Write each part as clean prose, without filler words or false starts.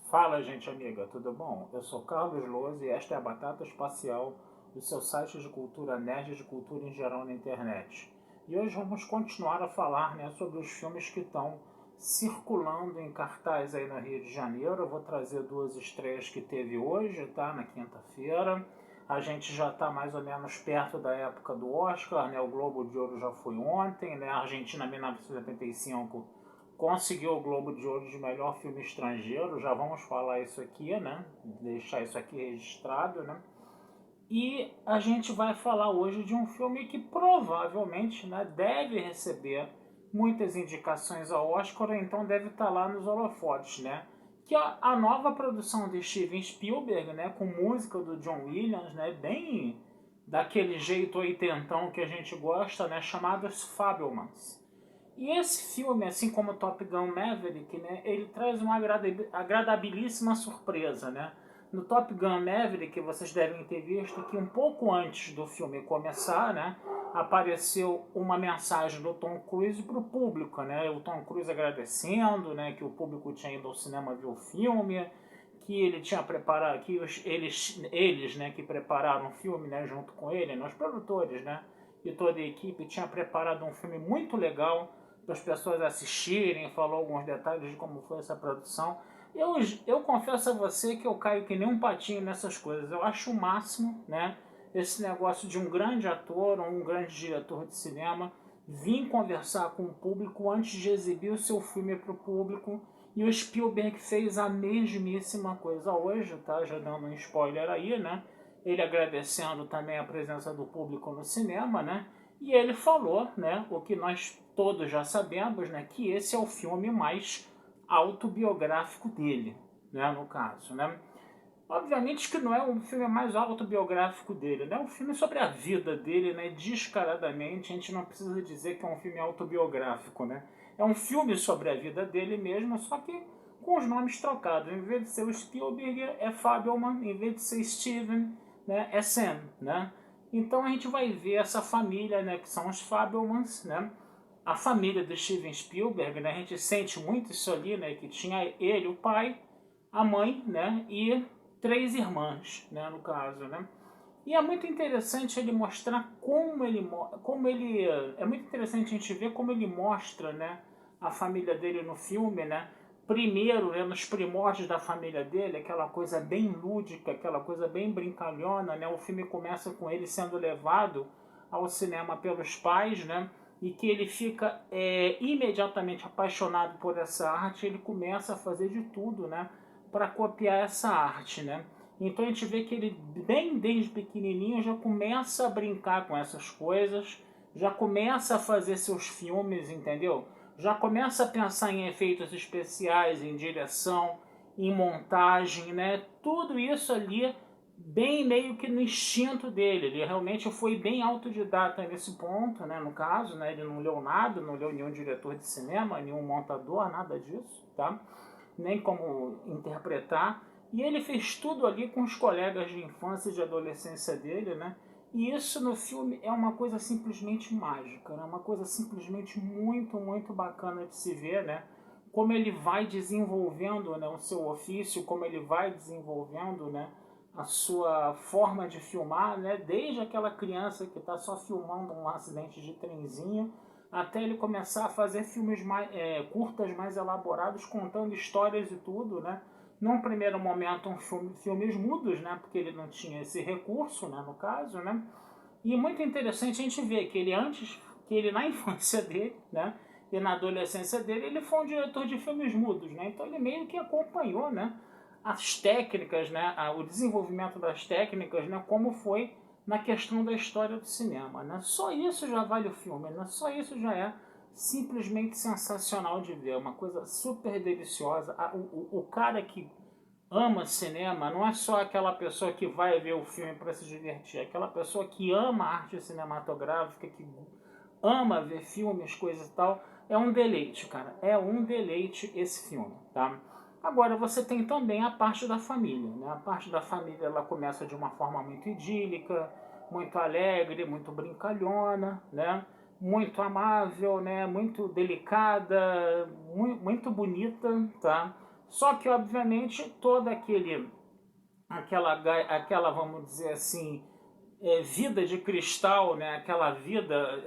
Fala, gente amiga, tudo bom? Eu sou Carlos Lousa e esta é a Batata Espacial, do seu site de cultura nerd e de cultura em geral na internet. E hoje vamos continuar a falar, sobre os filmes que estão circulando em cartaz aí no Rio de Janeiro. Eu vou trazer duas estreias que teve hoje, tá? Na quinta-feira. A gente já está mais ou menos perto da época do Oscar, né? O Globo de Ouro já foi ontem, né? A Argentina 1975 conseguiu o Globo de Ouro de melhor filme estrangeiro. Já vamos falar isso aqui, né? Deixar isso aqui registrado, né? E a gente vai falar hoje de um filme que provavelmente, né, deve receber muitas indicações ao Oscar, então deve estar lá nos holofotes, né? Que é a nova produção de Steven Spielberg, né, com música do John Williams, né, bem daquele jeito oitentão que a gente gosta, né, chamado Fabelmans. E esse filme, assim como Top Gun Maverick, né, ele traz uma agradabilíssima surpresa, né? No Top Gun Maverick, vocês devem ter visto que um pouco antes do filme começar, né, apareceu uma mensagem do Tom Cruise para o público, né? O Tom Cruise agradecendo, né, que o público tinha ido ao cinema ver o filme, que ele tinha preparado, que eles, né, que prepararam o filme, né, junto com ele, né, os produtores, né, e toda a equipe tinha preparado um filme muito legal para as pessoas assistirem, falou alguns detalhes de como foi essa produção. Eu confesso a você que eu caio que nem um patinho nessas coisas. Eu acho o máximo, né, esse negócio de um grande ator ou um grande diretor de cinema vir conversar com o público antes de exibir o seu filme para o público. E o Spielberg fez a mesmíssima coisa hoje, tá? Já dando um spoiler aí, né? Ele agradecendo também a presença do público no cinema, né? E ele falou, né, o que nós todos já sabemos, né, que esse é o filme mais autobiográfico dele, né, no caso, né? Obviamente que não é o filme mais autobiográfico dele, né? É um filme sobre a vida dele, né? Descaradamente, a gente não precisa dizer que é um filme autobiográfico, né? É um filme sobre a vida dele mesmo, só que com os nomes trocados. Em vez de ser o Spielberg, é Fabelman. Em vez de ser Steven, né, é Sam, né? Então a gente vai ver essa família, né, que são os Fabelmans, né? A família do Steven Spielberg, né? A gente sente muito isso ali, né? Que tinha ele, o pai, a mãe, né? E três irmãs, né? No caso, né? E é muito interessante ele mostrar como ele é muito interessante a gente ver como ele mostra, né, a família dele no filme, né? Primeiro, né, nos primórdios da família dele, aquela coisa bem lúdica, aquela coisa bem brincalhona, né? O filme começa com ele sendo levado ao cinema pelos pais, né? E que ele fica imediatamente apaixonado por essa arte, ele começa a fazer de tudo, né, para copiar essa arte, né? Então a gente vê que ele, bem desde pequenininho, já começa a brincar com essas coisas, já começa a fazer seus filmes, entendeu? Já começa a pensar em efeitos especiais, em direção, em montagem, né? Tudo isso ali bem meio que no instinto dele. Ele realmente foi bem autodidata nesse ponto, né? No caso, né? Ele não leu nada, não leu nenhum diretor de cinema, nenhum montador, nada disso, tá? Nem como interpretar. E ele fez tudo ali com os colegas de infância e de adolescência dele, né? E isso no filme é uma coisa simplesmente mágica, né? Uma coisa simplesmente muito, muito bacana de se ver, né? Como ele vai desenvolvendo, né, o seu ofício, como ele vai desenvolvendo, né, a sua forma de filmar, né? Desde aquela criança que está só filmando um acidente de trenzinho, até ele começar a fazer filmes mais, curtas mais elaborados, contando histórias e tudo, né? Num primeiro momento, filmes mudos, né? Porque ele não tinha esse recurso, né? No caso, né? E muito interessante a gente ver que ele antes, que ele na infância dele, né? E na adolescência dele, ele foi um diretor de filmes mudos, né? Então ele meio que acompanhou, né, as técnicas, né? O desenvolvimento das técnicas, né? Como foi na questão da história do cinema, né? Só isso já vale o filme, né? Só isso já é simplesmente sensacional de ver, uma coisa super deliciosa. O cara que ama cinema não é só aquela pessoa que vai ver o filme para se divertir, é aquela pessoa que ama arte cinematográfica, que ama ver filmes, coisas e tal. É um deleite, cara. É um deleite esse filme, tá? Agora você tem também a parte da família, né? A parte da família ela começa de uma forma muito idílica, muito alegre, muito brincalhona, né? Muito amável, né? Muito delicada, muito bonita, tá? Só que, obviamente, toda aquela, vamos dizer assim, vida de cristal, né? Aquela vida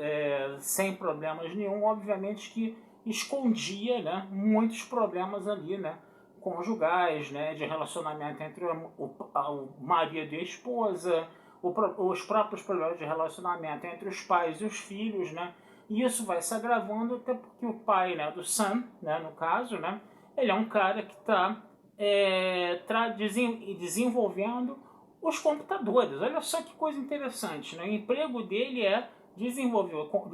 sem problemas nenhum, obviamente que escondia, né, muitos problemas ali, né, conjugais, né, de relacionamento entre o marido e a esposa, os próprios problemas de relacionamento entre os pais e os filhos, né, e isso vai se agravando até porque o pai, né, do Sam, né, no caso, né, ele é um cara que está desenvolvendo os computadores. Olha só que coisa interessante, né? O emprego dele é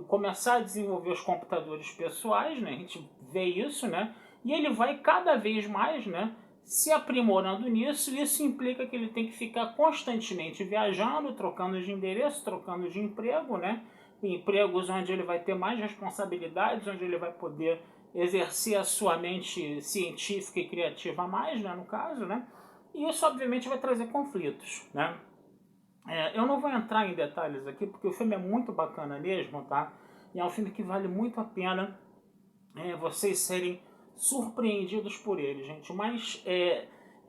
começar a desenvolver os computadores pessoais, né? A gente vê isso, né? E ele vai cada vez mais, né, se aprimorando nisso. Isso implica que ele tem que ficar constantemente viajando, trocando de endereço, trocando de emprego, né? Empregos onde ele vai ter mais responsabilidades, onde ele vai poder exercer a sua mente científica e criativa a mais, né, no caso, né? E isso obviamente vai trazer conflitos, né? Eu não vou entrar em detalhes aqui porque o filme é muito bacana mesmo, tá? E é um filme que vale muito a pena vocês serem surpreendidos por ele, gente. Mas é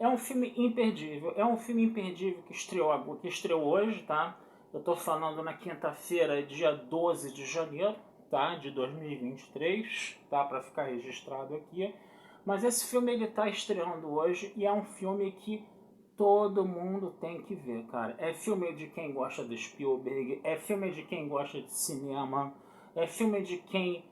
um filme imperdível. É um filme imperdível que estreou hoje, tá? Eu tô falando na quinta-feira, dia 12 de janeiro, tá? De 2023, tá? Para ficar registrado aqui. Mas esse filme ele tá estreando hoje e é um filme que todo mundo tem que ver, cara. É filme de quem gosta do Spielberg, é filme de quem gosta de cinema, é filme de quem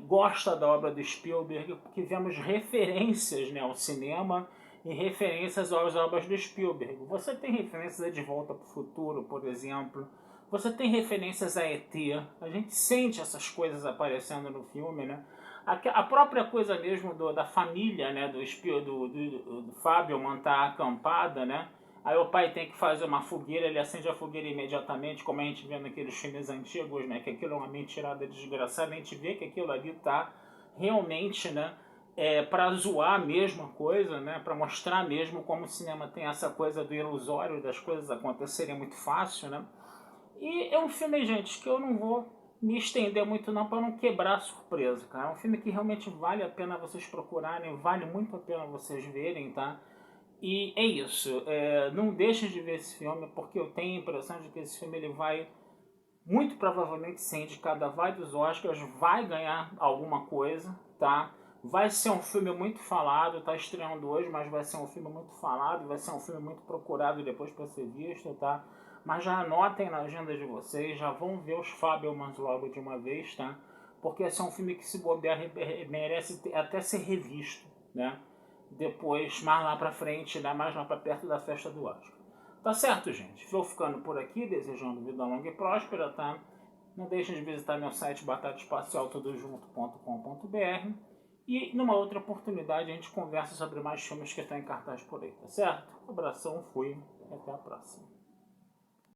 gosta da obra do Spielberg, porque vemos referências, né, ao cinema e referências às obras do Spielberg. Você tem referências a De Volta para o Futuro, por exemplo. Você tem referências a ET. A gente sente essas coisas aparecendo no filme, né? A própria coisa mesmo da família, né, do Fábio montar a acampada, né? Aí o pai tem que fazer uma fogueira, ele acende a fogueira imediatamente, como a gente vê naqueles filmes antigos, né? Que aquilo é uma mentirada desgraçada, a gente vê que aquilo ali tá realmente, né? Para zoar mesmo a coisa, né? Para mostrar mesmo como o cinema tem essa coisa do ilusório, das coisas acontecerem muito fácil, né? E é um filme, gente, que eu não vou me estender muito não para não quebrar a surpresa, cara. É um filme que realmente vale a pena vocês procurarem, vale muito a pena vocês verem, tá? E é isso. Não deixe de ver esse filme, porque eu tenho a impressão de que esse filme ele vai muito provavelmente ser indicado a vários Oscars, vai ganhar alguma coisa, tá? Vai ser um filme muito falado, tá estreando hoje, mas vai ser um filme muito falado, vai ser um filme muito procurado depois para ser visto, tá? Mas já anotem na agenda de vocês, já vão ver os Fabelmans logo de uma vez, tá? Porque esse é um filme que, se bobear, merece até ser revisto, né? Depois, mais lá pra frente, né? Mais lá pra perto da festa do Oscar. Tá certo, gente? Vou ficando por aqui, desejando vida longa e próspera, tá? Não deixem de visitar meu site batataespacialtodojunto.com.br e numa outra oportunidade a gente conversa sobre mais filmes que estão em cartaz por aí, tá certo? Um abração, fui e até a próxima.